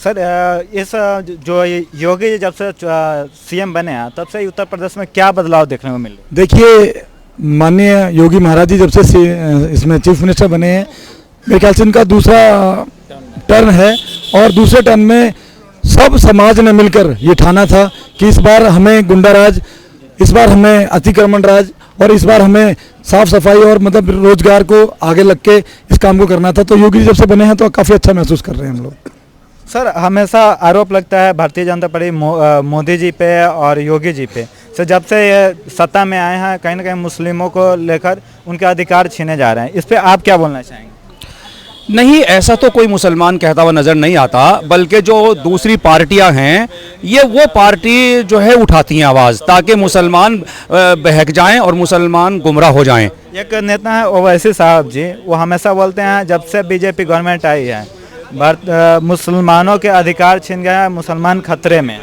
Sir इस जो योगी जब से सीएम बने हैं तब से उत्तर प्रदेश में क्या बदलाव देखने को मिले? देखिए, माननीय योगी महाराज जी जब से इसमें चीफ मिनिस्टर बने हैं, मेरे ख्याल से इनका दूसरा टर्न है और दूसरे टर्न में सब समाज ने मिलकर ये ठाना था कि इस बार हमें गुंडा राज, इस बार हमें अतिक्रमण राज और इस बार हमें साफ सफाई और मतलब रोजगार को आगे लग के इस काम को करना था। तो योगी जी जब से बने हैं तो काफ़ी अच्छा महसूस कर रहे हैं हम लोग। सर हमेशा आरोप लगता है भारतीय जनता पार्टी मोदी जी पे और योगी जी पे, सर जब से ये सत्ता में आए हैं कहीं ना कहीं मुस्लिमों को लेकर उनके अधिकार छीने जा रहे हैं, इस पे आप क्या बोलना चाहेंगे? नहीं, ऐसा तो कोई मुसलमान कहता हुआ नज़र नहीं आता, बल्कि जो दूसरी पार्टियां हैं ये वो पार्टी जो है उठाती हैं आवाज़ ताकि मुसलमान बहक जाएं और मुसलमान गुमराह हो जाएं। एक नेता है ओवैसी साहब जी, वो हमेशा बोलते हैं जब से बीजेपी गवर्नमेंट आई है मुसलमानों के अधिकार छीन गए हैं, मुसलमान खतरे में।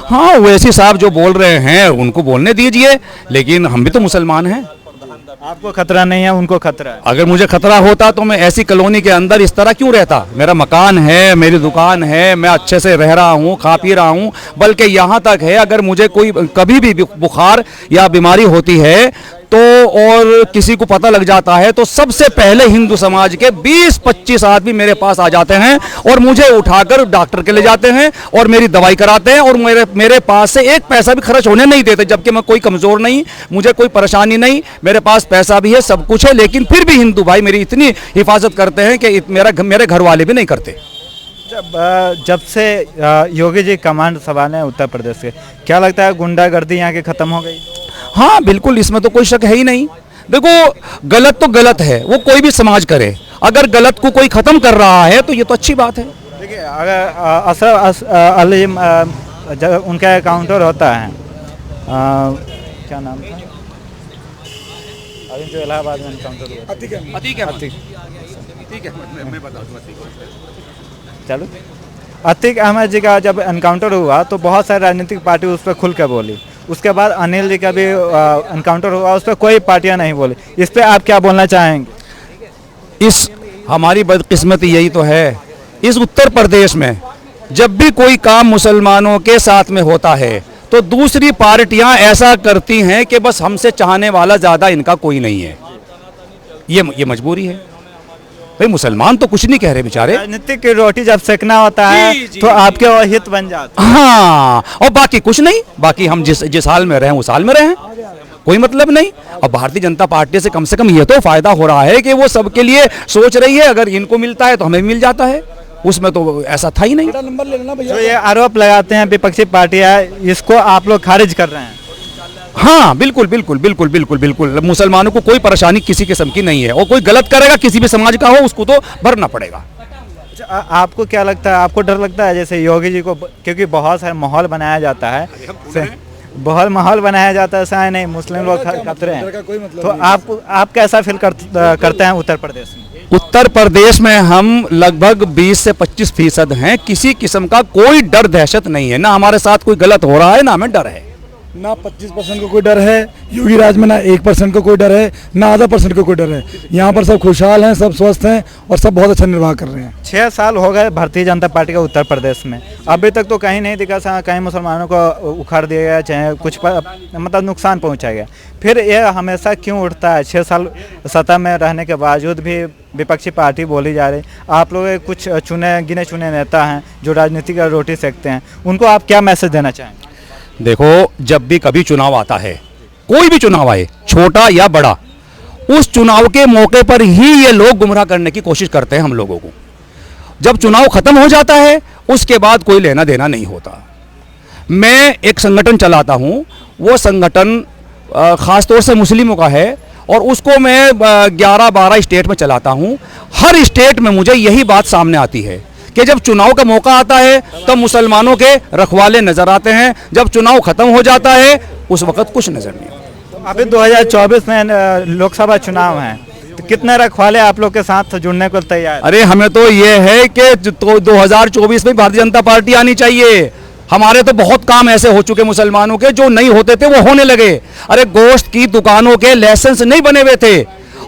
हाँ, ओवैसी साहब जो बोल रहे हैं उनको बोलने दीजिए, लेकिन हम भी तो मुसलमान हैं। आपको खतरा नहीं है, उनको खतरा है। अगर मुझे खतरा होता तो मैं ऐसी कॉलोनी के अंदर इस तरह क्यों रहता? मेरा मकान है, मेरी दुकान है, मैं अच्छे से रह रहा हूँ, खा पी रहा हूँ। बल्कि यहाँ तक है अगर मुझे कोई कभी भी बुखार या बीमारी होती है तो और किसी को पता लग जाता है तो सबसे पहले हिंदू समाज के 20-25 आदमी मेरे पास आ जाते हैं और मुझे उठाकर डॉक्टर के ले जाते हैं और मेरी दवाई कराते हैं और मेरे पास से एक पैसा भी खर्च होने नहीं देते, जबकि मैं कोई कमज़ोर नहीं, मुझे कोई परेशानी नहीं, मेरे पास पैसा भी है, सब कुछ है, लेकिन फिर भी हिंदू भाई मेरी इतनी हिफाजत करते हैं कि मेरे घर वाले भी नहीं करते। जब से योगी जी कमांड संभाले उत्तर प्रदेश के, क्या लगता है गुंडागर्दी यहाँ की खत्म हो गई? हाँ बिल्कुल, इसमें तो कोई शक है ही नहीं। देखो, गलत तो गलत है, वो कोई भी समाज करे, अगर गलत को कोई खत्म कर रहा है तो ये तो अच्छी बात है। देखिए, अगर अलीम उनका काउंटर होता है, क्या नाम था अभी जो इलाहाबाद में काउंटर हुआ? चलो, अतीक अहमद जी का जब एनकाउंटर हुआ तो बहुत सारी राजनीतिक पार्टी उस पर खुल कर बोली। उसके बाद अनिल जी का भी एनकाउंटर हुआ, उस पर कोई पार्टियां नहीं बोली। इस पे आप क्या बोलना चाहेंगे? इस हमारी बदकिस्मती यही तो है, इस उत्तर प्रदेश में जब भी कोई काम मुसलमानों के साथ में होता है तो दूसरी पार्टियां ऐसा करती हैं कि बस हमसे चाहने वाला ज़्यादा इनका कोई नहीं है। ये मजबूरी है भाई, मुसलमान तो कुछ नहीं कह रहे बेचारे। राजनीतिक की रोटी जब सेकना होता है तो आपके हित बन जाते हैं। हाँ, और बाकी कुछ नहीं, बाकी हम जिस हाल में रहें उस हाल में रहें, कोई मतलब नहीं। और भारतीय जनता पार्टी से कम ये तो फायदा हो रहा है कि वो सबके लिए सोच रही है, अगर इनको मिलता है तो हमें भी मिल जाता है, उसमें तो ऐसा था ही नहीं। नंबर ले लेना भैया। जो ये आरोप लगाते हैं विपक्षी पार्टियां, इसको आप लोग खारिज कर रहे हैं? हाँ बिल्कुल बिल्कुल बिल्कुल बिल्कुल बिल्कुल, मुसलमानों को कोई परेशानी किसी किस्म की नहीं है, और कोई गलत करेगा किसी भी समाज का हो उसको तो भरना पड़ेगा। आपको क्या लगता है, आपको डर लगता है जैसे योगी जी को, क्योंकि बहुत सारे माहौल बनाया जाता है, बहुत माहौल बनाया जाता है, ऐसा नहीं मुस्लिम लोग खतरे हैं, तो आप कैसा फील करते हैं उत्तर प्रदेश में? उत्तर प्रदेश में हम लगभग 20 से 25% हैं, किसी किस्म का कोई डर दहशत नहीं है, ना हमारे साथ कोई गलत हो रहा है, ना हमें डर है। ना 25% को कोई डर है योगी राज में, ना 1% को कोई डर है, ना आधा % को कोई डर है। यहाँ पर सब खुशहाल हैं, सब स्वस्थ हैं और सब बहुत अच्छा निर्वाह कर रहे हैं। 6 साल हो गए भारतीय जनता पार्टी का उत्तर प्रदेश में, अभी तक तो कहीं नहीं दिखा, कहीं मुसलमानों को उखाड़ दिया गया, चाहे कुछ मतलब नुकसान पहुँचा गया। फिर ये हमेशा क्यों उठता है? 6 साल सत्ता में रहने के बावजूद भी विपक्षी पार्टी बोली जा रही। आप लोग कुछ गिने चुने नेता हैं जो राजनीति का रोटी सेकते हैं, उनको आप क्या मैसेज देना चाहेंगे? देखो, जब भी कभी चुनाव आता है, कोई भी चुनाव आए, छोटा या बड़ा, उस चुनाव के मौके पर ही ये लोग गुमराह करने की कोशिश करते हैं हम लोगों को। जब चुनाव खत्म हो जाता है उसके बाद कोई लेना देना नहीं होता। मैं एक संगठन चलाता हूँ, वो संगठन ख़ास तौर से मुस्लिमों का है और उसको मैं 11-12 स्टेट में चलाता हूँ। हर स्टेट में मुझे यही बात सामने आती है कि जब चुनाव का मौका आता है तब मुसलमानों के रखवाले नजर आते हैं, जब चुनाव खत्म हो जाता है उस वक्त कुछ नजर नहीं आता। अभी 2024 में लोकसभा चुनाव है, तो कितने रखवाले आप लोग के साथ जुड़ने को तैयार? अरे हमें तो ये है कि 2024 में भारतीय जनता पार्टी आनी चाहिए। हमारे तो बहुत काम ऐसे हो चुके मुसलमानों के जो नहीं होते थे वो होने लगे। अरे गोश्त की दुकानों के लाइसेंस नहीं बने हुए थे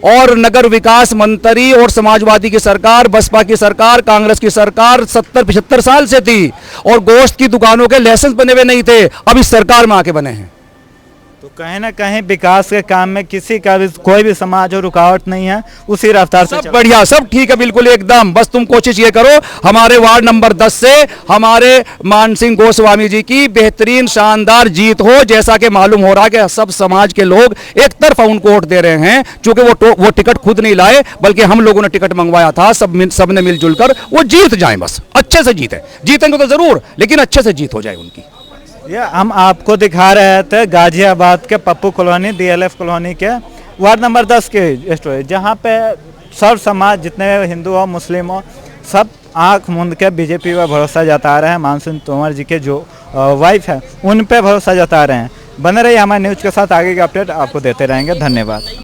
और नगर विकास मंत्री और समाजवादी की सरकार, बसपा की सरकार, कांग्रेस की सरकार 70-75 साल से थी और गोश्त की दुकानों के लाइसेंस बने हुए नहीं थे, अब इस सरकार में आके बने हैं। तो कहीं ना कहीं विकास के काम में किसी का भी कोई भी समाज और रुकावट नहीं है, उसी रफ्तार से सब बढ़िया, सब ठीक है, बिल्कुल एकदम। बस तुम कोशिश ये करो हमारे वार्ड नंबर 10 से हमारे मान सिंह गोस्वामी जी की बेहतरीन शानदार जीत हो, जैसा कि मालूम हो रहा है कि सब समाज के लोग एक तरफा उनको वोट दे रहे हैं, क्योंकि वो टिकट खुद नहीं लाए बल्कि हम लोगों ने टिकट मंगवाया था। सबने मिलजुल कर वो जीत जाए, बस अच्छे से जीते, जीतेंगे तो जरूर, लेकिन अच्छे से जीत हो जाए उनकी। ये हम आपको दिखा रहे थे गाजियाबाद के पप्पू कॉलोनी, DLF कॉलोनी के वार्ड नंबर 10 के स्टोरी, जहाँ पे सब समाज जितने हिंदू हो मुस्लिम हो सब आंख मूंद के बीजेपी पर भरोसा जता रहे हैं। मानसिंह तोमर जी के जो वाइफ है उन पे भरोसा जता रहे हैं। बने रहिए हमारे न्यूज़ के साथ, आगे के अपडेट आपको देते रहेंगे। धन्यवाद।